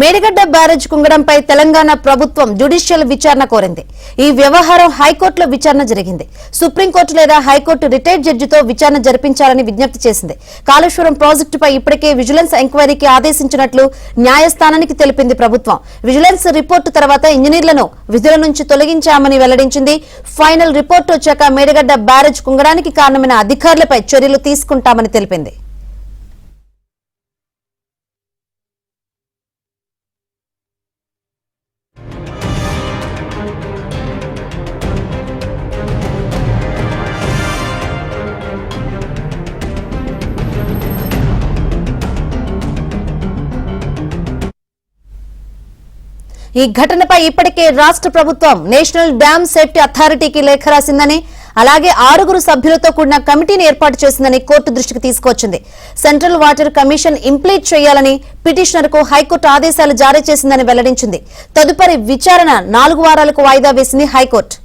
Medigadda barrage కుంగడంపై Telangana ప్రభుత్వం judicial విచారణ కోరింది. ఈ వ్యవహారం హైకోర్టులో విచారణ జరిగింది. సుప్రీంకోర్టు లేదా హైకోర్టు రిటైర్డ్ జడ్జితో విచారణ జరిపించాలని విజ్ఞప్తి చేసింది. కాళేశ్వరం ప్రాజెక్టుపై ఇప్పటికే విజిలెన్స్ ఎంక్వైరీకి ఆదేశించినట్లు న్యాయస్థానానికి తెలిపింది ప్రభుత్వం. విజిలెన్స్ రిపోర్టు తర్వాత ఇంజనీర్లను విధుల నుంచి తొలగించామని వెల్లడించింది. ఫైనల్ రిపోర్టు వచ్చాక మేడిగడ్డ బ్యారేజ్ కుంగడానికి కారణమైన అధికారులపై చర్యలు తీసుకుంటామని తెలిపింది. ఈ ఘటనపై ఇప్పటికే రాష్ట్ర ప్రభుత్వం నేషనల్ డ్యామ్ సేఫ్టీ అథారిటీకి లేఖ రాసిందని, అలాగే 6 సభ్యులతో కూడిన కమిటీని ఏర్పాటు చేసిందని కోర్టు దృష్టికి తీసుకొచ్చింది. సెంట్రల్ వాటర్ కమిషన్ ఇంప్లీట్ చేయాలని పిటిషనర్కు హైకోర్టు ఆదేశాలు జారీ చేసిందని వెల్లడించింది. తదుపరి విచారణ 4 వారాలకు వాయిదా వేసింది హైకోర్టు.